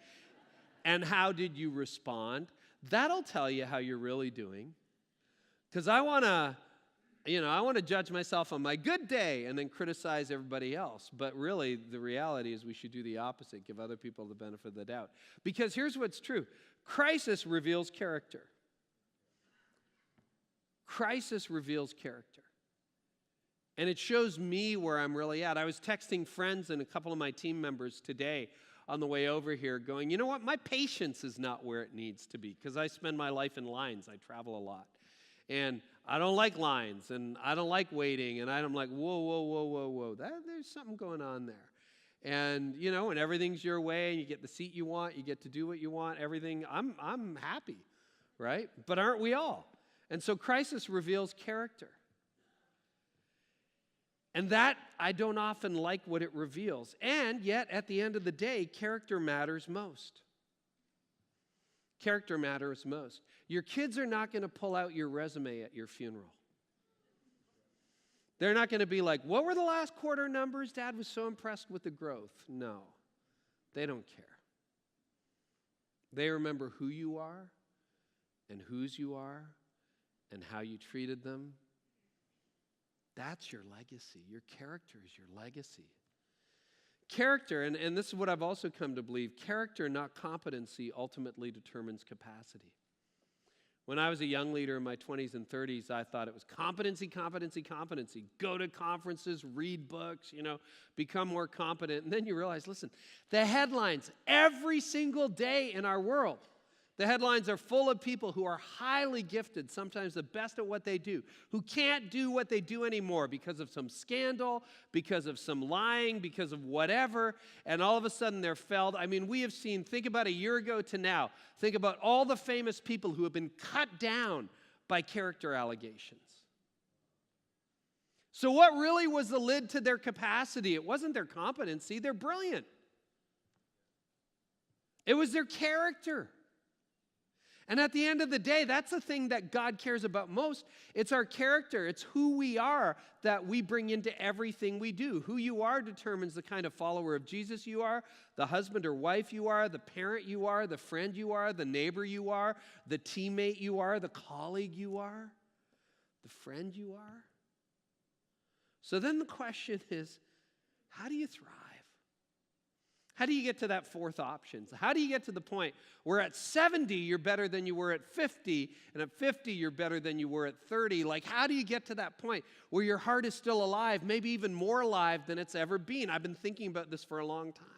And how did you respond? That'll tell you how you're really doing. Because I want to I want to judge myself on my good day and then criticize everybody else. But really, the reality is we should do the opposite, give other people the benefit of the doubt. Because here's what's true. Crisis reveals character. Crisis reveals character. And it shows me where I'm really at. I was texting friends and a couple of my team members today on the way over here going, you know what, my patience is not where it needs to be because I spend my life in lines. I travel a lot. And I don't like lines, and I don't like waiting, and I'm like, whoa. There's something going on there. And, when everything's your way, and you get the seat you want, you get to do what you want, everything, I'm happy, right? But aren't we all? And so crisis reveals character. And that, I don't often like what it reveals. And yet, at the end of the day, character matters most. Character matters most. Your kids are not going to pull out your resume at your funeral. They're not going to be like, what were the last quarter numbers? Dad was so impressed with the growth. No, they don't care. They remember who you are and whose you are and how you treated them. That's your legacy. Your character is your legacy. Character, and this is what I've also come to believe, character, not competency, ultimately determines capacity. When I was a young leader in my 20s and 30s, I thought it was competency. Go to conferences, read books, become more competent. And then you realize, listen, the headlines every single day in our world, the headlines are full of people who are highly gifted, sometimes the best at what they do, who can't do what they do anymore because of some scandal, because of some lying, because of whatever, and all of a sudden they're felled. I mean, we have seen, think about a year ago to now, think about all the famous people who have been cut down by character allegations. So what really was the lid to their capacity? It wasn't their competency. They're brilliant. It was their character. And at the end of the day, that's the thing that God cares about most. It's our character. It's who we are that we bring into everything we do. Who you are determines the kind of follower of Jesus you are, the husband or wife you are, the parent you are, the friend you are, the neighbor you are, the teammate you are, the colleague you are, the friend you are. So then the question is, how do you thrive? How do you get to that fourth option? So how do you get to the point where at 70 you're better than you were at 50, and at 50 you're better than you were at 30? Like, how do you get to that point where your heart is still alive, maybe even more alive than it's ever been? I've been thinking about this for a long time.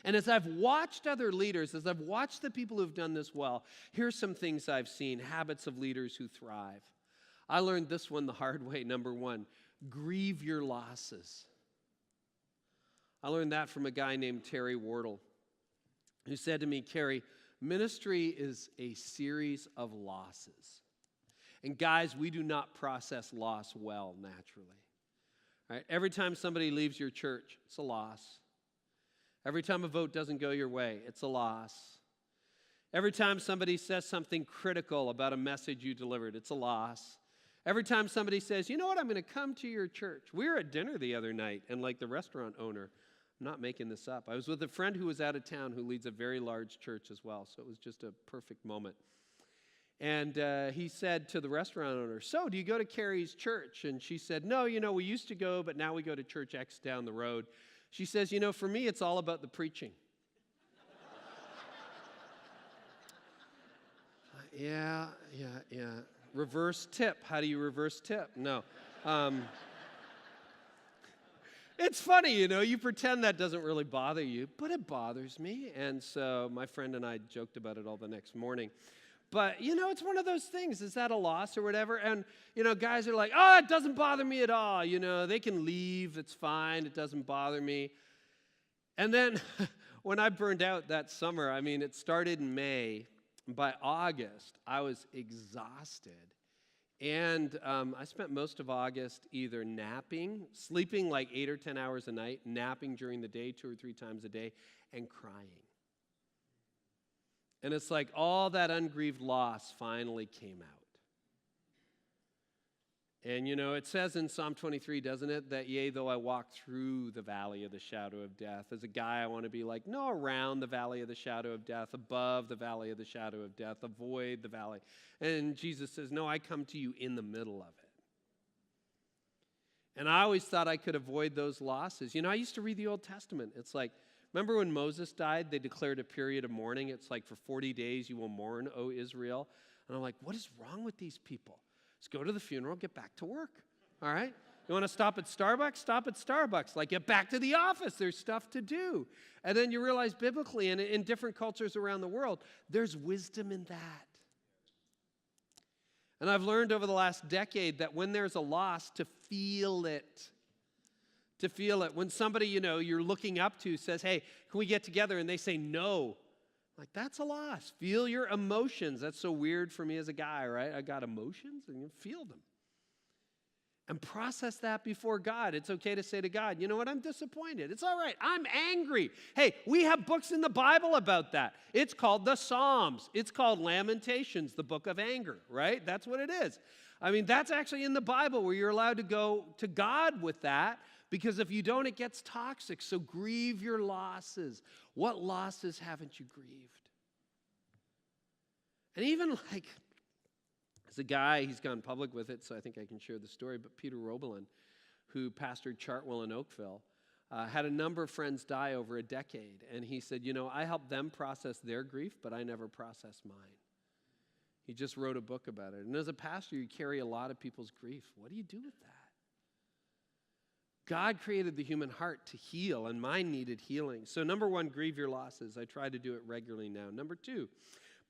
And as I've watched other leaders, as I've watched the people who've done this well, here's some things I've seen, habits of leaders who thrive. I learned this one the hard way. Number one, grieve your losses. I learned that from a guy named Terry Wardle, who said to me, Carey, ministry is a series of losses. And guys, we do not process loss well naturally. Right? Every time somebody leaves your church, it's a loss. Every time a vote doesn't go your way, it's a loss. Every time somebody says something critical about a message you delivered, it's a loss. Every time somebody says, you know what, I'm going to come to your church. We were at dinner the other night, and like the restaurant owner, I'm not making this up, I was with a friend who was out of town who leads a very large church as well, so it was just a perfect moment. And he said to the restaurant owner, so do you go to Carey's church? And she said, no, we used to go, but now we go to Church X down the road. She says, for me, it's all about the preaching. Yeah. Reverse tip. How do you reverse tip? No. It's funny, you pretend that doesn't really bother you, but it bothers me. And so my friend and I joked about it all the next morning. But, it's one of those things. Is that a loss or whatever? And, guys are like, oh, it doesn't bother me at all. They can leave. It's fine. It doesn't bother me. And then when I burned out that summer, it started in May. By August, I was exhausted. And I spent most of August either napping, sleeping like 8 or 10 hours a night, napping during the day 2 or 3 times a day, and crying. And it's like all that ungrieved loss finally came out. And it says in Psalm 23, doesn't it, that yea, though I walk through the valley of the shadow of death. As a guy, I want to be like, no, around the valley of the shadow of death, above the valley of the shadow of death, avoid the valley. And Jesus says, no, I come to you in the middle of it. And I always thought I could avoid those losses. I used to read the Old Testament. It's like, remember when Moses died, they declared a period of mourning. It's like, for 40 days you will mourn, O Israel. And I'm like, what is wrong with these people? Just go to the funeral, get back to work, all right? You want to stop at Starbucks? Stop at Starbucks. Like, get back to the office. There's stuff to do. And then you realize biblically and in different cultures around the world, there's wisdom in that. And I've learned over the last decade that when there's a loss, to feel it. To feel it. When somebody, you're looking up to says, hey, can we get together? And they say no. Like, that's a loss. Feel your emotions. That's so weird for me as a guy, right? I got emotions and you feel them. And process that before God. It's okay to say to God, you know what, I'm disappointed. It's all right, I'm angry. Hey, we have books in the Bible about that. It's called the Psalms. It's called Lamentations, the book of anger, right? That's what it is. I mean, that's actually in the Bible where you're allowed to go to God with that, because if you don't, it gets toxic. So grieve your losses. What losses haven't you grieved? And even like, as a guy, he's gone public with it, so I think I can share the story, but Peter Roebelin, who pastored Chartwell in Oakville, had a number of friends die over a decade, and he said, I helped them process their grief, but I never processed mine. He just wrote a book about it. And as a pastor, you carry a lot of people's grief. What do you do with that? God created the human heart to heal, and mine needed healing. So number one, grieve your losses. I try to do it regularly now. Number two,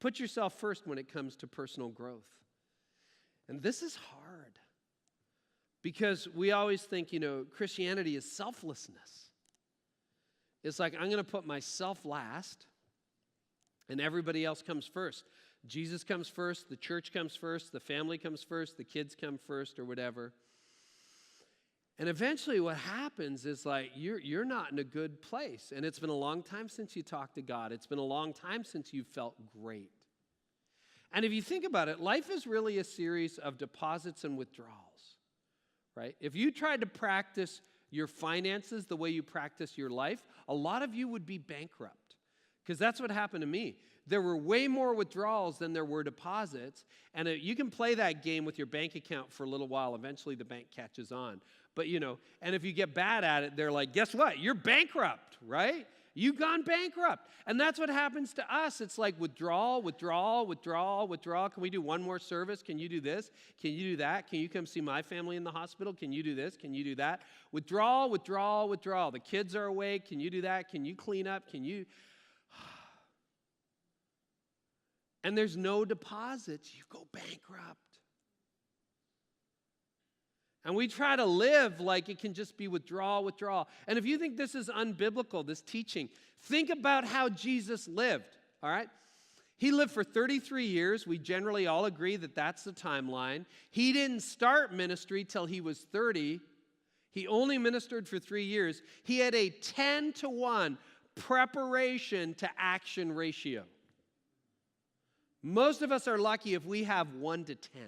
put yourself first when it comes to personal growth. And this is hard because we always think, Christianity is selflessness. It's like, I'm going to put myself last and everybody else comes first. Jesus comes first, the church comes first, the family comes first, the kids come first or whatever. And eventually what happens is like, you're not in a good place. And it's been a long time since you talked to God. It's been a long time since you felt great. And if you think about it, life is really a series of deposits and withdrawals, right? If you tried to practice your finances the way you practice your life, a lot of you would be bankrupt, because that's what happened to me. There were way more withdrawals than there were deposits, and you can play that game with your bank account for a little while. Eventually, the bank catches on. But, and if you get bad at it, they're like, guess what? You're bankrupt, right? You've gone bankrupt. And that's what happens to us. It's like withdrawal, withdrawal, withdrawal, withdrawal. Can we do one more service? Can you do this? Can you do that? Can you come see my family in the hospital? Can you do this? Can you do that? Withdrawal, withdrawal, withdrawal. The kids are awake. Can you do that? Can you clean up? Can you? And there's no deposits. You go bankrupt. And we try to live like it can just be withdrawal, withdrawal. And if you think this is unbiblical, this teaching, think about how Jesus lived, all right? He lived for 33 years. We generally all agree that that's the timeline. He didn't start ministry till he was 30. He only ministered for 3 years. He had a 10-to-1 preparation to action ratio. Most of us are lucky if we have 1 to 10.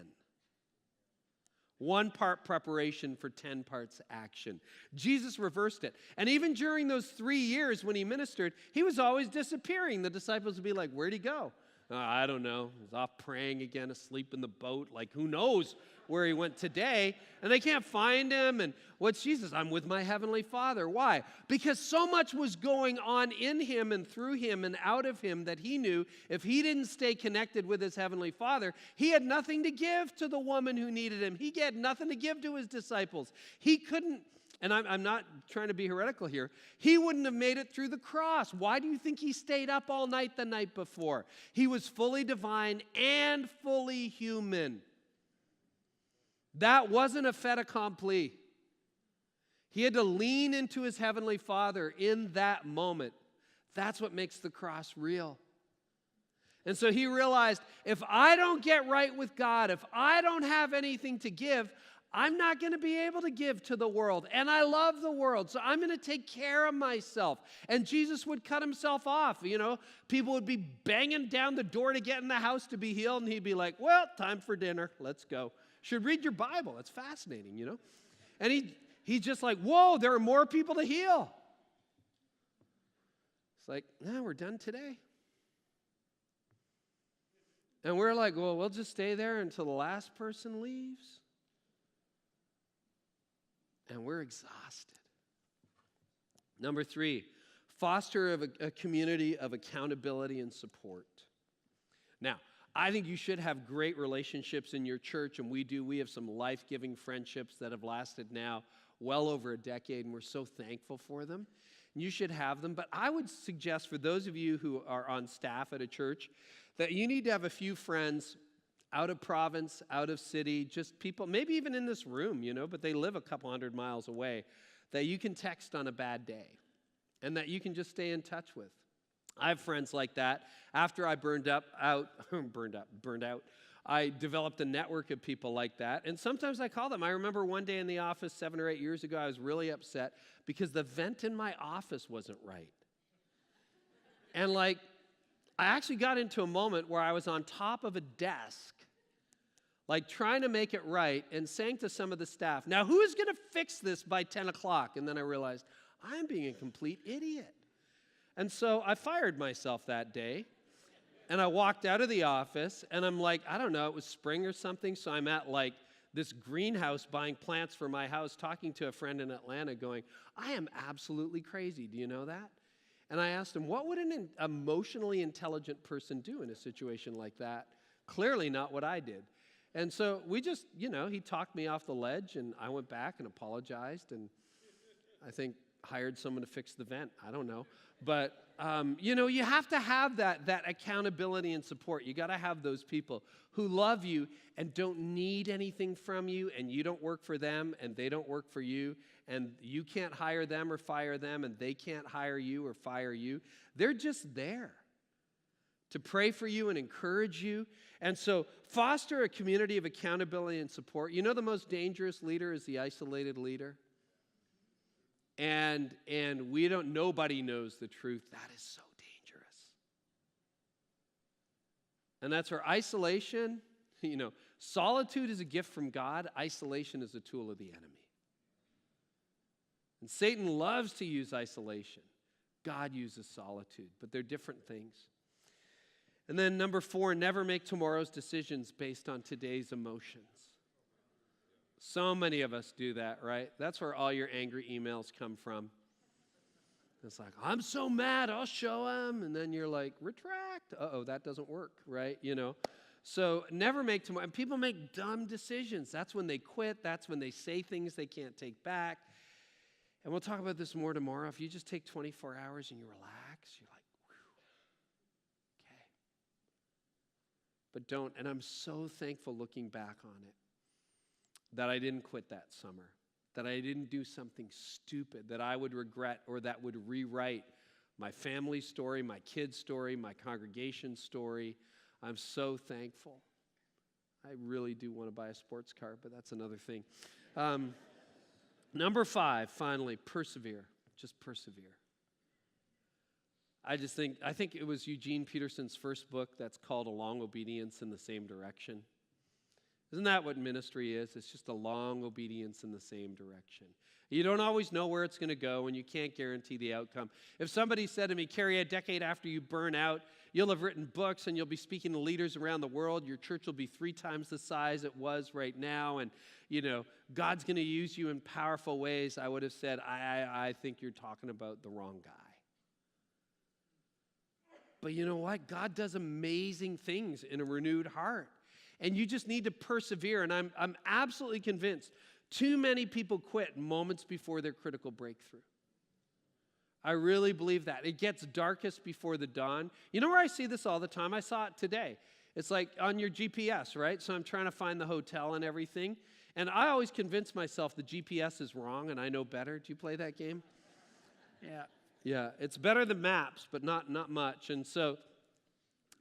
1 part preparation for 10 parts action. Jesus reversed it. And even during those 3 years when he ministered, he was always disappearing. The disciples would be like, where'd he go? I don't know. He's off praying again, asleep in the boat. Like, who knows where he went today? And they can't find him. And what's Jesus? I'm with my heavenly Father. Why? Because so much was going on in him and through him and out of him that he knew if he didn't stay connected with his heavenly Father, he had nothing to give to the woman who needed him. He had nothing to give to his disciples. He couldn't. And I'm not trying to be heretical here. He wouldn't have made it through the cross. Why do you think he stayed up all night the night before? He was fully divine and fully human. That wasn't a fait accompli. He had to lean into his heavenly Father in that moment. That's what makes the cross real. And so he realized, if I don't get right with God, if I don't have anything to give, I'm not going to be able to give to the world. And I love the world, so I'm going to take care of myself. And Jesus would cut himself off. People would be banging down the door to get in the house to be healed, and he'd be like, well, time for dinner. Let's go. Should read your Bible. It's fascinating, And he's just like, whoa, there are more people to heal. It's like, no, we're done today. And we're like, well, we'll just stay there until the last person leaves. and we're exhausted. Number 3, foster a community of accountability and support. Now, I think you should have great relationships in your church, and we do. We have some life-giving friendships that have lasted now well over a decade, and we're so thankful for them. And you should have them. But I would suggest for those of you who are on staff at a church that you need to have a few friends out of province, out of city, just people, maybe even in this room, but they live a couple hundred miles away, that you can text on a bad day and that you can just stay in touch with. I have friends like that. After I burned out, I developed a network of people like that. And sometimes I call them. I remember one day in the office 7 or 8 years ago, I was really upset because the vent in my office wasn't right. And I actually got into a moment where I was on top of a desk, trying to make it right, and saying to some of the staff, now who is going to fix this by 10 o'clock? And then I realized, I'm being a complete idiot. And so I fired myself that day, and I walked out of the office, and I'm like, I don't know, it was spring or something, so I'm at this greenhouse buying plants for my house, talking to a friend in Atlanta going, I am absolutely crazy, do you know that? And I asked him, what would an emotionally intelligent person do in a situation like that? Clearly not what I did. And so we just, he talked me off the ledge, and I went back and apologized, and I think hired someone to fix the vent. I don't know. But, you have to have that accountability and support. You got to have those people who love you and don't need anything from you, and you don't work for them, and they don't work for you, and you can't hire them or fire them, and they can't hire you or fire you. They're just there to pray for you and encourage you. And so foster a community of accountability and support. The most dangerous leader is the isolated leader. And nobody knows the truth. That is so dangerous. And that's where isolation, solitude is a gift from God. Isolation is a tool of the enemy. And Satan loves to use isolation. God uses solitude, but they're different things. And then number 4, never make tomorrow's decisions based on today's emotions. So many of us do that, right? That's where all your angry emails come from. It's like, I'm so mad, I'll show them. And then you're like, retract. Uh-oh, that doesn't work, right? So never make tomorrow. And people make dumb decisions. That's when they quit. That's when they say things they can't take back. And we'll talk about this more tomorrow. If you just take 24 hours and you relax, you're like, whew, okay. But don't. And I'm so thankful looking back on it that I didn't quit that summer, that I didn't do something stupid that I would regret or that would rewrite my family story, my kids' story, my congregation story. I'm so thankful. I really do want to buy a sports car, but that's another thing. Number 5, finally, persevere. Just persevere. I think it was Eugene Peterson's first book that's called A Long Obedience in the Same Direction. Isn't that what ministry is? It's just a long obedience in the same direction. You don't always know where it's going to go, and you can't guarantee the outcome. If somebody said to me, Carey, a decade after you burn out, you'll have written books, and you'll be speaking to leaders around the world. Your church will be 3 times the size it was right now, and, God's going to use you in powerful ways. I would have said, I think you're talking about the wrong guy. But you know what? God does amazing things in a renewed heart. And you just need to persevere. And I'm absolutely convinced too many people quit moments before their critical breakthrough. I really believe that. It gets darkest before the dawn. You know where I see this all the time? I saw it today. It's like on your GPS, right? So I'm trying to find the hotel and everything. And I always convince myself the GPS is wrong and I know better. Do you play that game? Yeah. It's better than maps, but not much. And so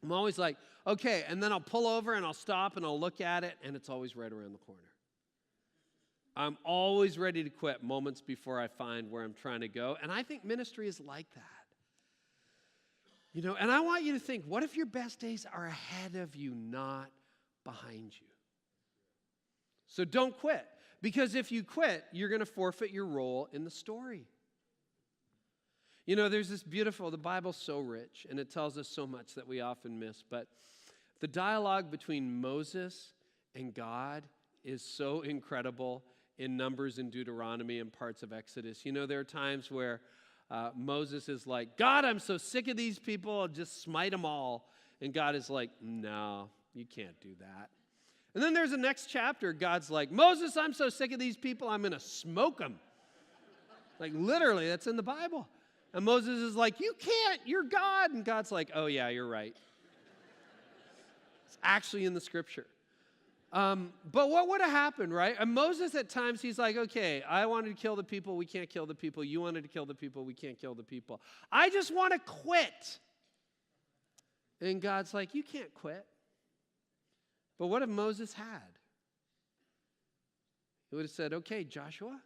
I'm always like, okay, and then I'll pull over and I'll stop and I'll look at it, and it's always right around the corner. I'm always ready to quit moments before I find where I'm trying to go, and I think ministry is like that. And I want you to think, what if your best days are ahead of you, not behind you? So don't quit, because if you quit, you're going to forfeit your role in the story. There's this the Bible's so rich, and it tells us so much that we often miss, but the dialogue between Moses and God is so incredible. in Numbers and Deuteronomy and parts of Exodus. You know, there are times where Moses is like, God, I'm so sick of these people, I'll just smite them all. And God is like, no, you can't do that. And then there's the next chapter, God's like, Moses, I'm so sick of these people, I'm going to smoke them. Like literally, that's in the Bible. And Moses is like, you can't, you're God. And God's like, oh yeah, you're right. It's actually in the scripture. But what would have happened, right? And Moses at times, he's like, okay, I wanted to kill the people, we can't kill the people. You wanted to kill the people, we can't kill the people. I just want to quit. And God's like, you can't quit. But what if Moses had? He would have said, okay, Joshua,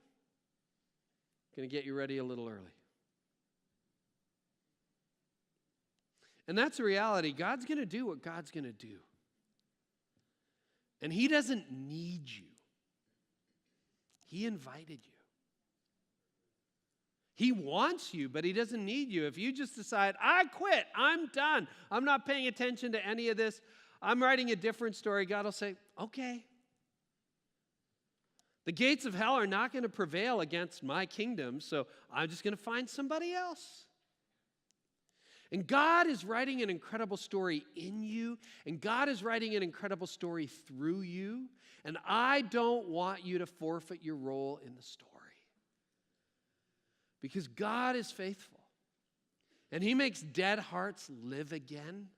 going to get you ready a little early. And that's the reality. God's going to do what God's going to do. And he doesn't need you. He invited you. He wants you, but he doesn't need you. If you just decide, I quit, I'm done, I'm not paying attention to any of this, I'm writing a different story, God will say, okay. The gates of hell are not going to prevail against my kingdom, so I'm just going to find somebody else. And God is writing an incredible story in you, and God is writing an incredible story through you, and I don't want you to forfeit your role in the story. Because God is faithful, and he makes dead hearts live again.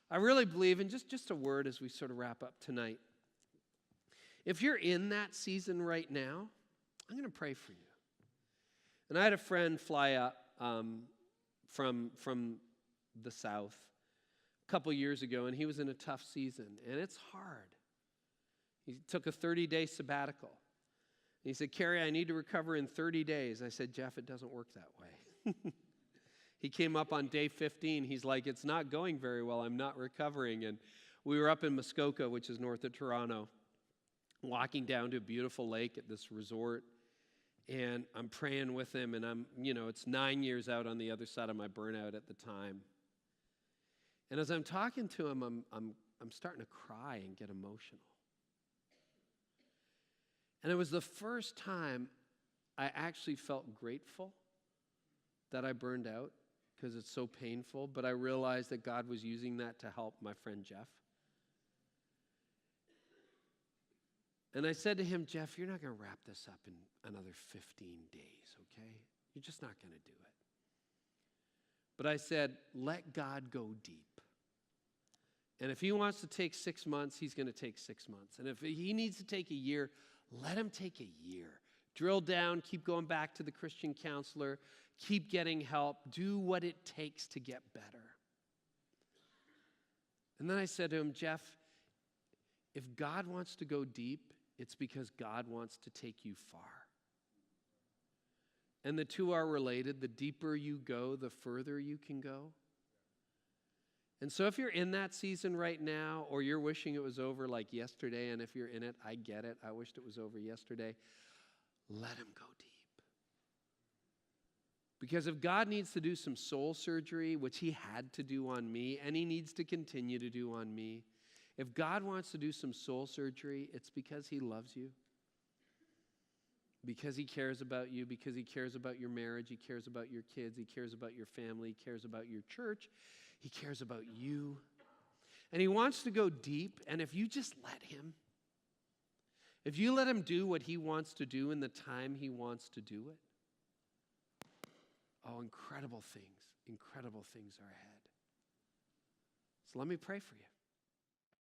I really believe, and just a word as we sort of wrap up tonight, if you're in that season right now, I'm going to pray for you. And I had a friend fly up from the South a couple years ago, and he was in a tough season, and it's hard. He took a 30-day sabbatical. And he said, Carey, I need to recover in 30 days. I said, Jeff, it doesn't work that way. He came up on day 15. He's like, it's not going very well. I'm not recovering. And we were up in Muskoka, which is north of Toronto, walking down to a beautiful lake at this resort. And I'm praying with him, and it's 9 years out on the other side of my burnout at the time. And as I'm talking to him, I'm starting to cry and get emotional. And it was the first time I actually felt grateful that I burned out, because it's so painful, but I realized that God was using that to help my friend Jeff. And I said to him, Jeff, you're not going to wrap this up in another 15 days, okay? You're just not going to do it. But I said, let God go deep. And if he wants to take 6 months, he's going to take 6 months. And if he needs to take a year, let him take a year. Drill down, keep going back to the Christian counselor, keep getting help, do what it takes to get better. And then I said to him, Jeff, if God wants to go deep, it's because God wants to take you far. And the two are related. The deeper you go, the further you can go. And so if you're in that season right now, or you're wishing it was over like yesterday, and if you're in it, I get it. I wished it was over yesterday. Let him go deep. Because if God needs to do some soul surgery, which he had to do on me, and he needs to continue to do on me, if God wants to do some soul surgery, it's because he loves you. Because he cares about you, because he cares about your marriage, he cares about your kids, he cares about your family, he cares about your church, he cares about you. And he wants to go deep, and if you just let him, if you let him do what he wants to do in the time he wants to do it, oh, incredible things are ahead. So let me pray for you.